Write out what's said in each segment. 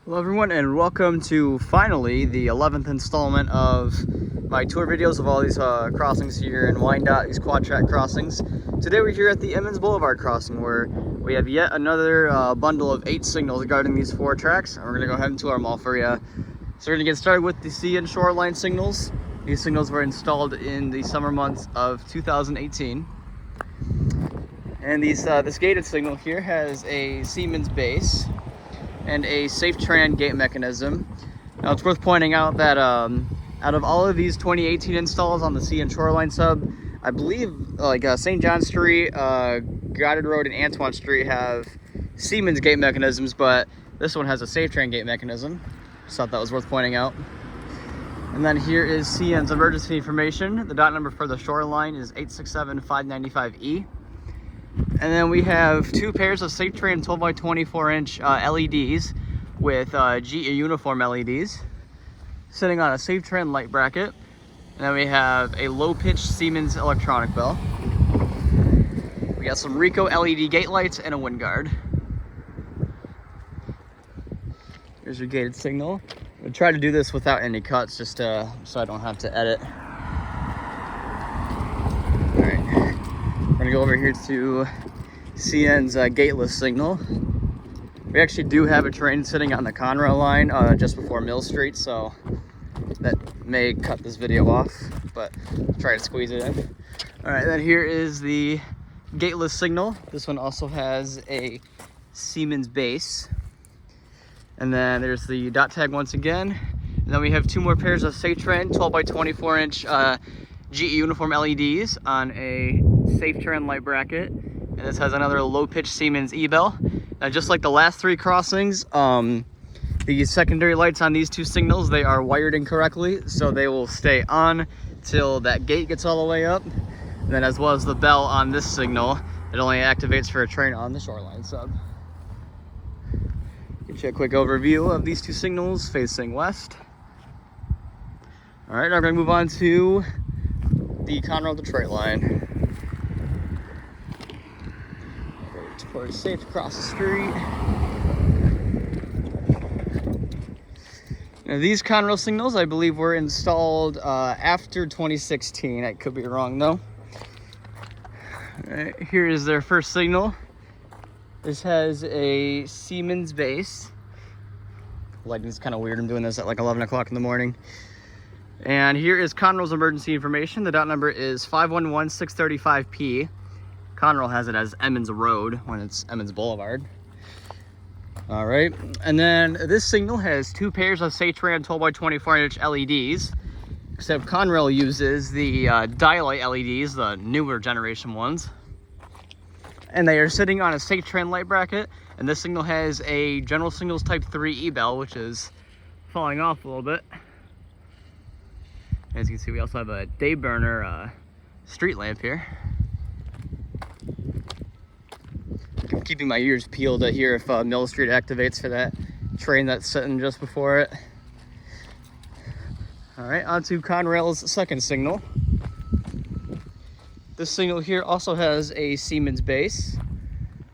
Hello everyone, and welcome to finally the 11th installment of my tour videos of all these crossings here in Wyandotte, these quad track crossings. Today we're here at the Emmons Boulevard crossing where we have yet another bundle of 8 signals guarding these 4 tracks, and we're going to go ahead and tour them all for you. So we're going to get started with the sea and shoreline signals. These signals were installed in the summer months of 2018. And this gated signal here has a Siemens base and a SafeTran gate mechanism. Now it's worth pointing out that out of all of these 2018 installs on the sea and shoreline sub, I believe St. John Street, Goddard Road, and Antoine Street have Siemens gate mechanisms, but this one has a SafeTran gate mechanism. Just thought that was worth pointing out. And then here is CN's emergency information. The dot number for the shoreline is 867-595E. And then we have 2 pairs of SafeTran 12x24-inch LEDs with GE uniform LEDs sitting on a SafeTran light bracket. And then we have a low-pitch Siemens electronic bell. We got some Rico LED gate lights and a wind guard. Here's your gated signal. I'm gonna try to do this without any cuts, just so I don't have to edit. All right, we're gonna go over here to CN's gateless signal. We actually do have a train sitting on the Conrail line just before Mill Street, so that may cut this video off, but I'll try to squeeze it in. All right, then here is the gateless signal. This one also has a Siemens base. And then there's the dot tag once again. And then we have 2 more pairs of SafeTran 12x24-inch GE uniform LEDs on a SafeTran light bracket. And this has another low-pitch Siemens e-bell. Now, just like the last 3 crossings, the secondary lights on these 2 signals, they are wired incorrectly, so they will stay on till that gate gets all the way up. And then as well as the bell on this signal, it only activates for a train on the shoreline sub. Get you a quick overview of these 2 signals facing west. All right, now we're gonna move on to the Conrail Detroit line. It's safe to cross the street. Now these Conrail signals, I believe, were installed after 2016. I could be wrong though. All right, here is their first signal. This has a Siemens base. Lighting's kind of weird. I'm doing this at like 11 o'clock in the morning. And here is Conrail's emergency information. The dot number is 511-635P. Conrail has it as Emmons Road when it's Emmons Boulevard. All right. And then this signal has 2 pairs of SafeTran 12x24-inch LEDs. Except Conrail uses the dialight LEDs, the newer generation ones. And they are sitting on a SafeTran light bracket, and this signal has a General Signals Type 3 e-bell, which is falling off a little bit. As you can see, we also have a day burner street lamp here. I'm keeping my ears peeled to hear if Mill Street activates for that train that's sitting just before it. All right, on to Conrail's second signal. This signal here also has a Siemens base.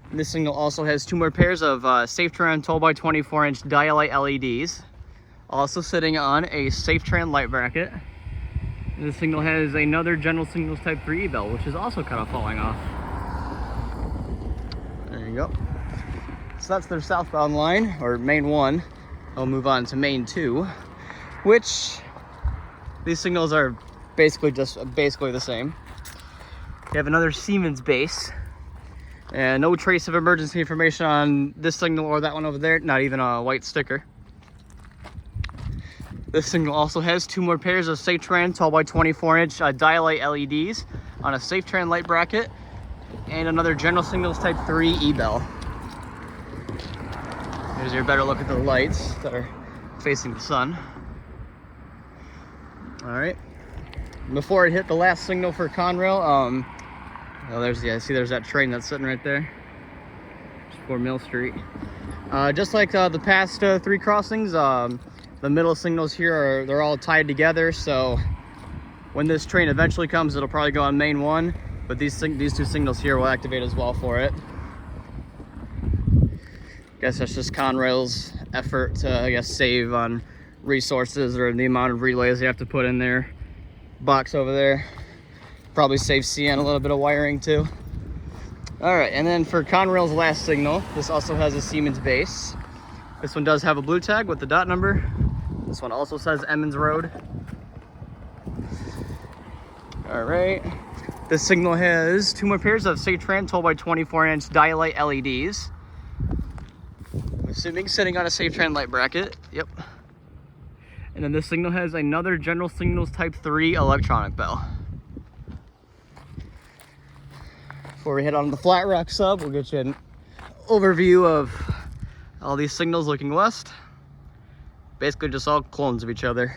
And this signal also has 2 more pairs of SafeTran 12x24-inch dialight LEDs, also sitting on a SafeTran light bracket. And this signal has another General Signals Type 3 e-bell, which is also kind of falling off. There you go. So that's their southbound line, or main 1. I'll move on to main 2, which these signals are basically the same. We have another Siemens base, and no trace of emergency information on this signal or that one over there, not even a white sticker. This signal also has 2 more pairs of SafeTran 12x24-inch dialight LEDs on a SafeTran light bracket, and another General Signals Type 3 e-bell. Here's your better look at the lights that are facing the sun. All right. Before it hit the last signal for Conrail, there's that train that's sitting right there, just before Mill Street. Just like the past 3 crossings, the middle signals here they're all tied together. So when this train eventually comes, it'll probably go on main 1, but these 2 signals here will activate as well for it. Guess that's just Conrail's effort to, I guess, save on resources or the amount of relays you have to put in their box over there. Probably save CN a little bit of wiring too. All right, and then for Conrail's last signal, this also has a Siemens base. This one does have a blue tag with the dot number. This one also says Emmons Road. All right, this signal has 2 more pairs of SafeTran 12x24-inch dialight LEDs. I'm assuming sitting on a SafeTran light bracket. Yep. And then this signal has another General Signals Type 3 electronic bell. Before we head on to the Flat Rock sub, we'll get you an overview of all these signals looking west. Basically just all clones of each other.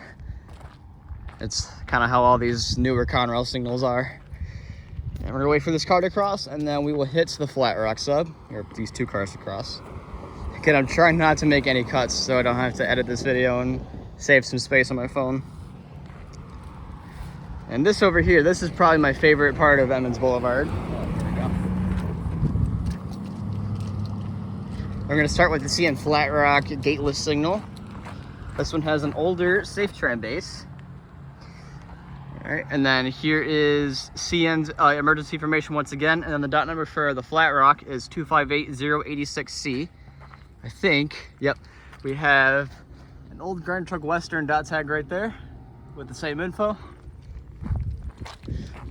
It's kind of how all these newer Conrail signals are. And we're gonna wait for this car to cross, and then we will hit the Flat Rock sub, or these 2 cars to cross. Again, I'm trying not to make any cuts so I don't have to edit this video and save some space on my phone. And this over here, this is probably my favorite part of Emmons Boulevard. We're gonna start with the CN Flat Rock gateless signal. This one has an older SafeTran base. All right, and then here is CN's emergency information once again, and then the dot number for the Flat Rock is 258086C. I think, yep. We have an old Grand Truck Western dot tag right there with the same info.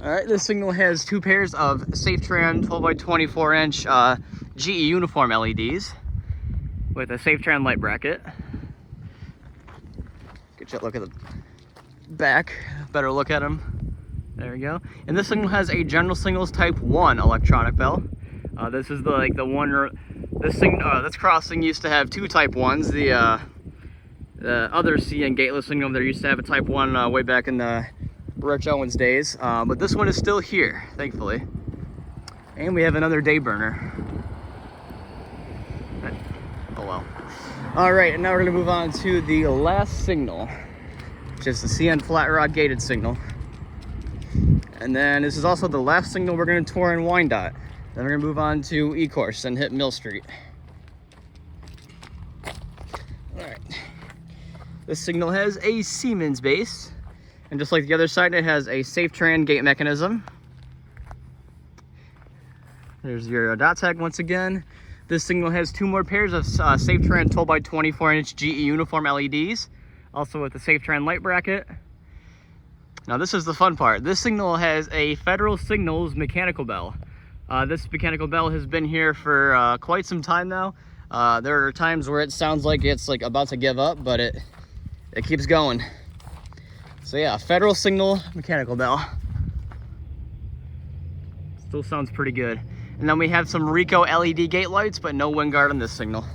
All right, this signal has 2 pairs of SafeTran 12x24-inch GE uniform LEDs with a SafeTran light bracket. Get you a look at the back, better look at them. There we go. And this signal has a General Signals Type 1 electronic bell. This is this crossing used to have 2 Type 1s. The other CN gateless signal there used to have a Type 1 way back in the Rich Owens days, but this one is still here, thankfully. And we have another day burner. Oh well. All right, and now we're gonna move on to the last signal, which is the CN Flat Rock gated signal. And then this is also the last signal we're gonna tour in Wyandotte. Then we're gonna move on to E-Course and hit Mill Street. All right. This signal has a Siemens base. And just like the other side, it has a SafeTran gate mechanism. There's your dot tag once again. This signal has 2 more pairs of SafeTran 12x24-inch GE uniform LEDs, also with the SafeTran light bracket. Now this is the fun part. This signal has a Federal Signals mechanical bell. This mechanical bell has been here for quite some time now. There are times where it sounds like it's about to give up, but it keeps going. So yeah, Federal Signal mechanical bell. Still sounds pretty good. And then we have some Rico LED gate lights, but no wind guard on this signal.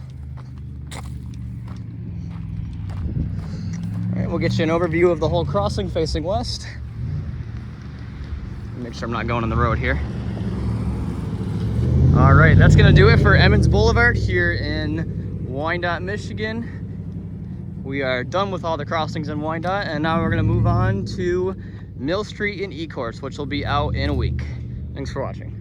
All right, we'll get you an overview of the whole crossing facing west. Make sure I'm not going on the road here. All right, that's gonna do it for Emmons Boulevard here in Wyandotte, Michigan. We are done with all the crossings in Wyandotte, and now we're gonna move on to Mill Street and E-Course, which will be out in a week. Thanks for watching.